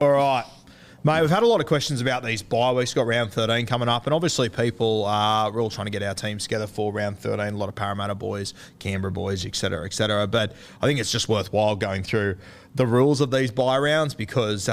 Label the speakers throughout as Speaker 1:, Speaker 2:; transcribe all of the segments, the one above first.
Speaker 1: All right. Mate, we've had a lot of questions about these bye weeks. Got round 13 coming up, and obviously we're all trying to get our teams together for round 13. A lot of Parramatta boys, Canberra boys, et cetera, et cetera. But I think it's just worthwhile going through the rules of these bye rounds because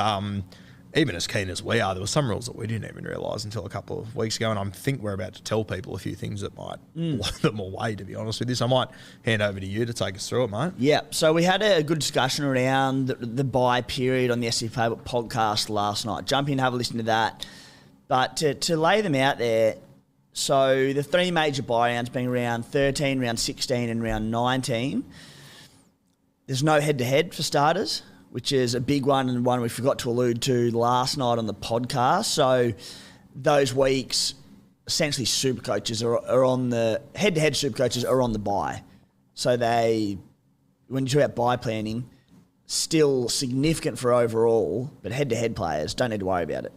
Speaker 1: even as keen as we are, there were some rules that we didn't even realise until a couple of weeks ago, and I think we're about to tell people a few things that might blow them away, to be honest with you. So I might hand over to you to take us through it, mate.
Speaker 2: Yeah, so we had a good discussion around the bye period on the SC Playbook podcast last night. Jump in and have a listen to that. But to lay them out there, so the three major bye rounds being round 13, round 16 and round 19, there's no head-to-head for starters, which is a big one and one we forgot to allude to last night on the podcast. So those weeks, essentially Supercoaches are on the... Head-to-head Supercoaches are on the bye. So when you talk about bye planning, still significant for overall, but head-to-head players don't need to worry about it.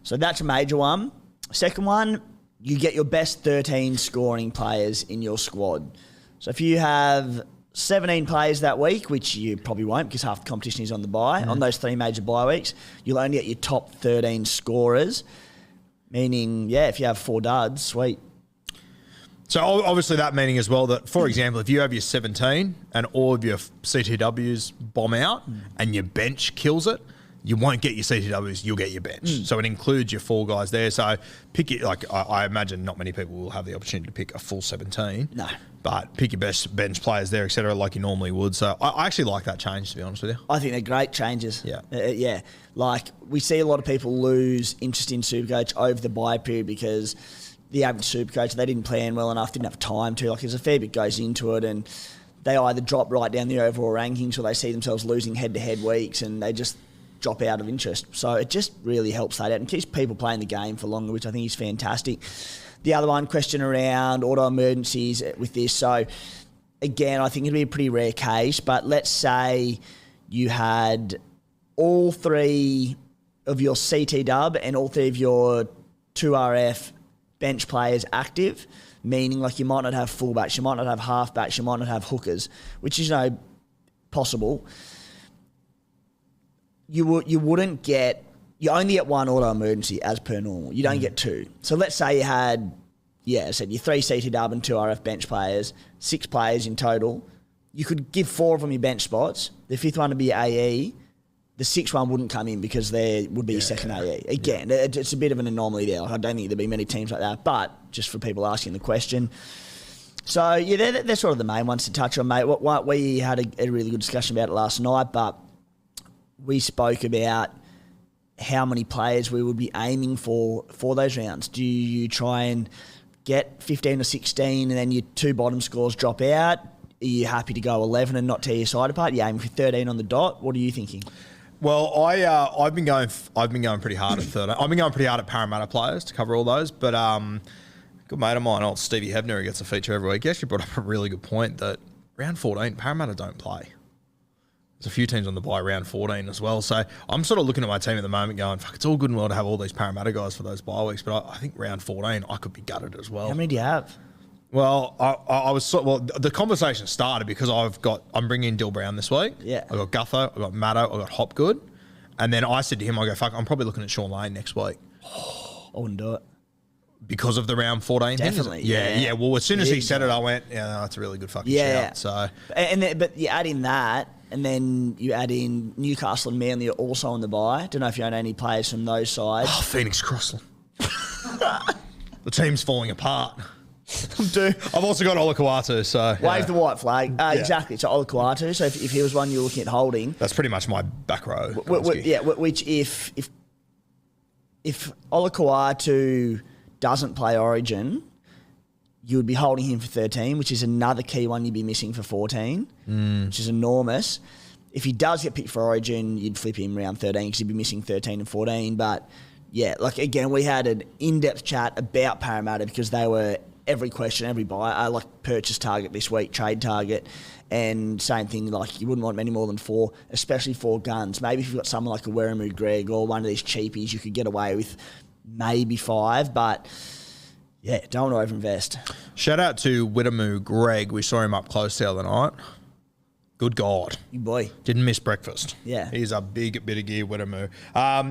Speaker 2: So that's a major one. Second one, you get your best 13 scoring players in your squad. So if you have 17 players that week, which you probably won't because half the competition is on the bye, on those three major bye weeks, you'll only get your top 13 scorers, meaning, if you have 4 duds, sweet.
Speaker 1: So obviously that meaning as well that, for example, if you have your 17 and all of your CTWs bomb out and your bench kills it, you won't get your CTWs, you'll get your bench. So it includes your 4 guys there. So pick it, I imagine not many people will have the opportunity to pick a full 17.
Speaker 2: No.
Speaker 1: But pick your best bench players there, et cetera, like you normally would. So I actually like that change, to be honest with you.
Speaker 2: I think they're great changes.
Speaker 1: Yeah.
Speaker 2: Like, we see a lot of people lose interest in Supercoach over the bye period because the average Supercoach, they didn't plan well enough, didn't have time to. Like, there's a fair bit goes into it, and they either drop right down the overall rankings or they see themselves losing head-to-head weeks and they just drop out of interest. So it just really helps that out and keeps people playing the game for longer, which I think is fantastic. The other one, question around auto emergencies with this. So again, I think it'd be a pretty rare case, but let's say you had all 3 of your CT dub and all 3 of your 2RF bench players active, meaning like you might not have fullbacks, you might not have halfbacks, you might not have hookers, which is possible. You wouldn't get... You only get 1 auto emergency as per normal. You don't get 2. So let's say you had, your 3 CT dub and 2 RF bench players, 6 players in total. You could give 4 of them your bench spots. The 5th one would be AE. The 6th one wouldn't come in because there would be your second AE. Again, it's a bit of an anomaly there. Like, I don't think there'd be many teams like that, but just for people asking the question. So, they're sort of the main ones to touch on, mate. We had a really good discussion about it last night, but we spoke about how many players we would be aiming for those rounds. Do you try and get 15 or 16 and then your 2 bottom scores drop out? Are you happy to go 11 and not tear your side apart? Are you aiming for 13 on the dot? What are you thinking?
Speaker 1: Well, I've been going pretty hard at 13. I've been going pretty hard at Parramatta players to cover all those, but good mate of mine, old Stevie Hebner, who gets a feature every week, he actually brought up a really good point that round 14, Parramatta don't play. There's a few teams on the bye round 14 as well. So I'm sort of looking at my team at the moment going, fuck, it's all good and well to have all these Parramatta guys for those bye weeks, but I think round 14 I could be gutted as well.
Speaker 2: How many do you have?
Speaker 1: Well, the conversation started because I'm bringing in Dill Brown this week.
Speaker 2: Yeah.
Speaker 1: I got Gutho, I got Maddo, I got Hopgood. And then I said to him, I go, fuck, I'm probably looking at Sean Lane next week.
Speaker 2: I wouldn't do it.
Speaker 1: Because of the round 14
Speaker 2: Definitely,
Speaker 1: thing? Yeah. Well, as soon as he said it, I went, no, that's a really good fucking shout. So,
Speaker 2: but you add in that, and then you add in Newcastle and Manly are also on the bye. Don't know if you own any players from those sides.
Speaker 1: Oh, Phoenix Crossland. The team's falling apart.
Speaker 2: Dude.
Speaker 1: I've also got Olakau'atu, so...
Speaker 2: Wave the white flag. Exactly. So Olakau'atu. So if he was one you were looking at holding...
Speaker 1: That's pretty much my back row.
Speaker 2: Which if Olakau'atu doesn't play Origin, you would be holding him for 13, which is another key one you'd be missing for 14, which is enormous. If he does get picked for Origin, you'd flip him round 13 because he'd be missing 13 and 14. But, again, we had an in-depth chat about Parramatta because they were... Every question, every buy, purchase target this week, trade target, and same thing, like you wouldn't want many more than 4, especially 4 guns. Maybe if you've got someone like a Weremu Greg or one of these cheapies, you could get away with maybe 5, but don't want to overinvest.
Speaker 1: Shout out to Weremu Greg. We saw him up close the other night. Good God.
Speaker 2: Big boy.
Speaker 1: Didn't miss breakfast.
Speaker 2: Yeah.
Speaker 1: He's a big bit of gear winner move.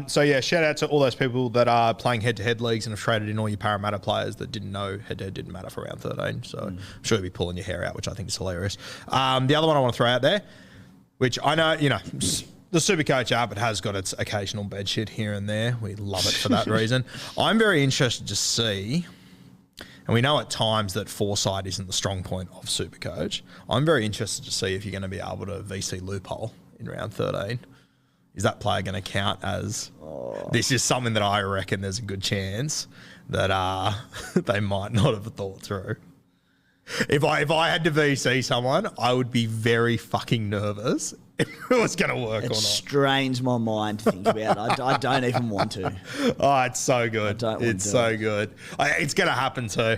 Speaker 1: So, yeah, shout out to all those people that are playing head-to-head leagues and have traded in all your Parramatta players that didn't know head-to-head didn't matter for round 13. So, I'm sure you'll be pulling your hair out, which I think is hilarious. The other one I want to throw out there, which I know, the Supercoach app, it has got its occasional bed shit here and there. We love it for that reason. I'm very interested to see... And we know at times that foresight isn't the strong point of Supercoach. I'm very interested to see if you're going to be able to VC loophole in round 13. Is that player going to count as... This is something that I reckon there's a good chance that they might not have thought through. If I had to VC someone, I would be very fucking nervous if it was going to work or not.
Speaker 2: It strains my mind to think about. I don't even want to.
Speaker 1: Oh, it's so good. It's so good. It's going to happen too.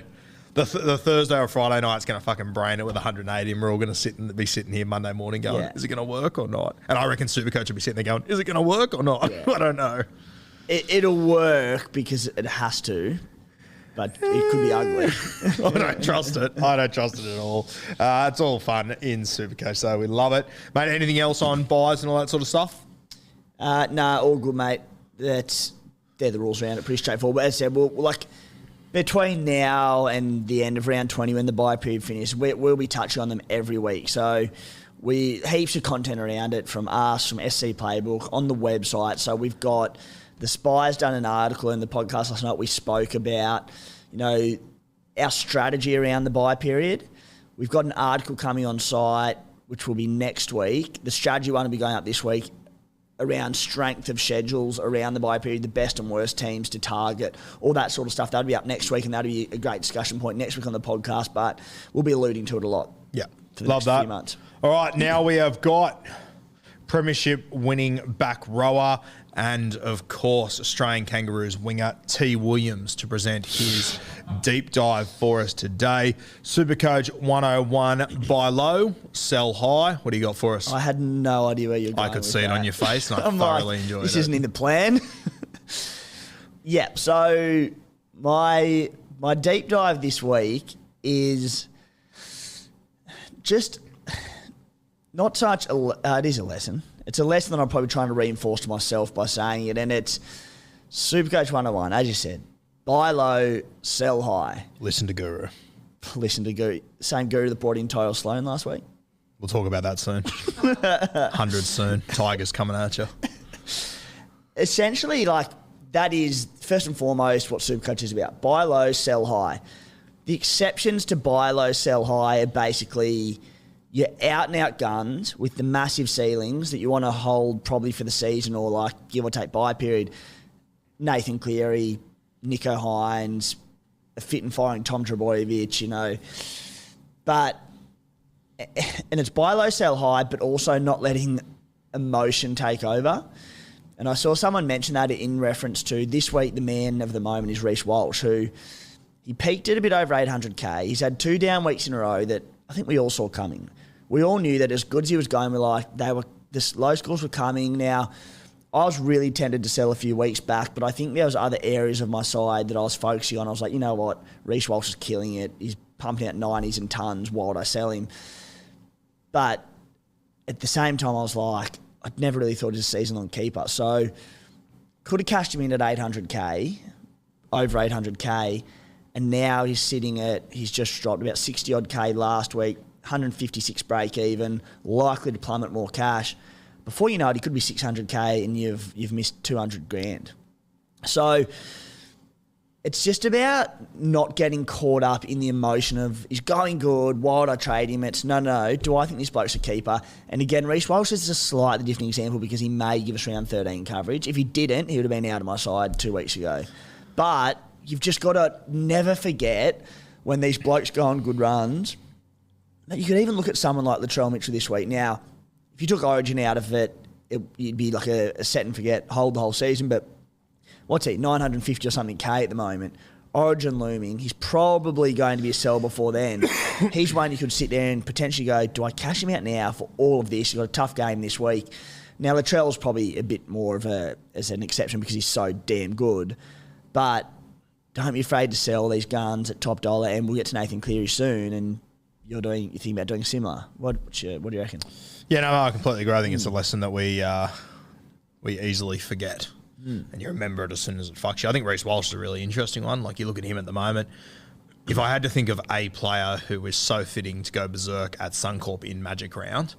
Speaker 1: The Thursday or Friday night's going to fucking brain it with 180 and we're all going to be sitting here Monday morning going, is it going to work or not? And I reckon Supercoach will be sitting there going, is it going to work or not? Yeah. I don't know.
Speaker 2: It'll work because it has to. But it could be ugly.
Speaker 1: I don't trust it. I don't trust it at all. It's all fun in Supercoach, so we love it. Mate, anything else on buys and all that sort of stuff?
Speaker 2: No, all good, mate. They're the rules around it, pretty straightforward. But as I said, between now and the end of round 20 when the buy period finishes, we'll be touching on them every week. So heaps of content around it from us, from SC Playbook, on the website. So we've got... The Spy's done an article in the podcast last night. We spoke about, our strategy around the buy period. We've got an article coming on site, which will be next week. The strategy one will be going up this week around strength of schedules around the buy period, the best and worst teams to target, all that sort of stuff. That'll be up next week, and that'll be a great discussion point next week on the podcast, but we'll be alluding to it a lot.
Speaker 1: Yeah,
Speaker 2: for the next few months.
Speaker 1: All right, now we have got premiership winning back rower and, of course, Australian Kangaroos winger T. Williams to present his deep dive for us today. Supercoach 101, buy low, sell high. What do you got for us?
Speaker 2: I had no idea where you're going.
Speaker 1: I could see it on your face, and I thoroughly enjoyed it.
Speaker 2: This isn't in the plan. Yep, so my deep dive this week is just not such it is a lesson. It's a lesson that I'm probably trying to reinforce to myself by saying it, and it's Supercoach 101, as you said. Buy low, sell high.
Speaker 1: Listen to Guru.
Speaker 2: Listen to Guru. Same Guru that brought in Tyrell Sloan last week.
Speaker 1: We'll talk about that soon. 100 soon. Tigers coming at you.
Speaker 2: Essentially, that is, first and foremost, what Supercoach is about. Buy low, sell high. The exceptions to buy low, sell high are basically... your out-and-out guns with the massive ceilings that you want to hold probably for the season or give or take buy period. Nathan Cleary, Nico Hines, a fit and firing Tom Trbojevic, But, and it's buy low, sell high, but also not letting emotion take over. And I saw someone mention that in reference to this week, the man of the moment is Reece Walsh, who he peaked at a bit over 800K. He's had 2 down weeks in a row that I think we all saw coming. We all knew that as good as he was going, the low scores were coming. Now, I was really tempted to sell a few weeks back, but I think there was other areas of my side that I was focusing on. I was like, you know what? Reece Walsh is killing it. He's pumping out 90s and tons. Why would I sell him? But at the same time, I was like, I'd never really thought he was a season-long keeper. So could have cashed him in at 800K, over 800K, and now he's just dropped about 60-odd K last week, 156 break even, likely to plummet more cash. Before you know it, he could be 600K and you've missed 200 grand. So it's just about not getting caught up in the emotion of, he's going good, why would I trade him? It's no, do I think this bloke's a keeper? And again, Reece Walsh is a slightly different example because he may give us round 13 coverage. If he didn't, he would have been out of my side 2 weeks ago. But you've just got to never forget when these blokes go on good runs. You could even look at someone like Latrell Mitchell this week. Now, if you took Origin out of it, you'd be like a set and forget, hold the whole season. But what's he, 950 or something K at the moment. Origin looming. He's probably going to be a sell before then. He's one you could sit there and potentially go, do I cash him out now for all of this? He's got a tough game this week. Now, Latrell's probably a bit more of as an exception because he's so damn good. But don't be afraid to sell these guns at top dollar, and we'll get to Nathan Cleary soon, and you think about doing similar. What do you reckon?
Speaker 1: Yeah, no, I completely agree. I think it's a lesson that we easily forget. And you remember it as soon as it fucks you. I think Reece Walsh is a really interesting one. Like, you look at him at the moment. If I had to think of a player who is so fitting to go berserk at Suncorp in Magic Round,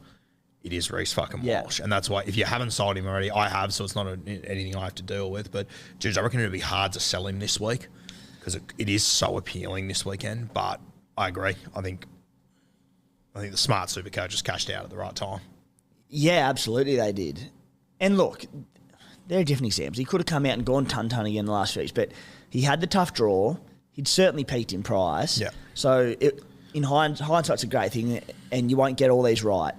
Speaker 1: it is Reece fucking Walsh. And that's why, if you haven't sold him already, I have, so it's not anything I have to deal with. But, dudes, I reckon it'd be hard to sell him this week because it is so appealing this weekend. But I agree. I think the smart Supercoach just cashed out at the right time. Yeah,
Speaker 2: absolutely they did. And look, there are different examples. He could have come out and gone ton again the last few weeks, but he had the tough draw. He'd certainly peaked in price.
Speaker 1: Yeah.
Speaker 2: So in hindsight's a great thing, and you won't get all these right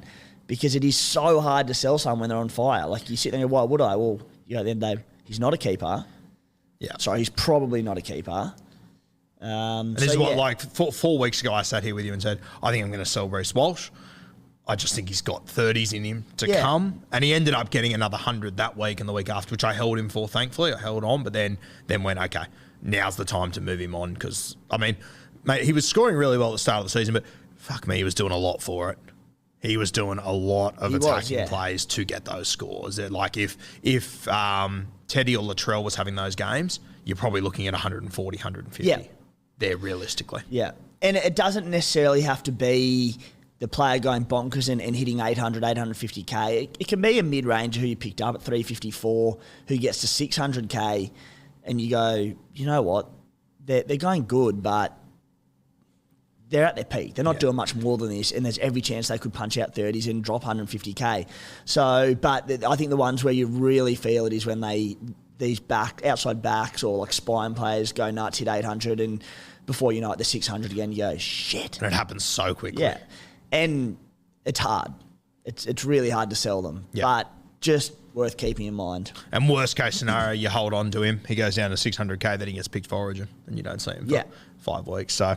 Speaker 2: because it is so hard to sell someone when they're on fire. Like, you sit there and go, why would I? Well, then he's not a keeper.
Speaker 1: Yeah.
Speaker 2: Sorry, he's probably not a keeper.
Speaker 1: And this is what, like, 4 weeks ago I sat here with you and said, I think I'm going to sell Reece Walsh. I just think he's got 30s in him to come. And he ended up getting another 100 that week and the week after, which I held him for, thankfully. I held on, but then went, okay, now's the time to move him on because, I mean, mate, he was scoring really well at the start of the season, but fuck me, he was doing a lot for it. He was doing a lot of attacking plays to get those scores. Like, if Teddy or Latrell was having those games, you're probably looking at 140, 150 there realistically.
Speaker 2: Yeah. And it doesn't necessarily have to be the player going bonkers and hitting 800, 850K. It can be a mid-ranger who you picked up at 354 who gets to 600K and you go, you know what, they're going good, but they're at their peak. They're not doing much more than this, and there's every chance they could punch out 30s and drop 150K. So, but I think the ones where you really feel it is when these outside backs or like spine players go nuts, hit 800, and before you know it, they're 600 again. You go, shit.
Speaker 1: And it happens so quickly.
Speaker 2: Yeah. And it's hard. It's really hard to sell them.
Speaker 1: Yeah.
Speaker 2: But just worth keeping in mind.
Speaker 1: And worst case scenario, you hold on to him. He goes down to 600K, then he gets picked for Origin, and you don't see him for 5 weeks. So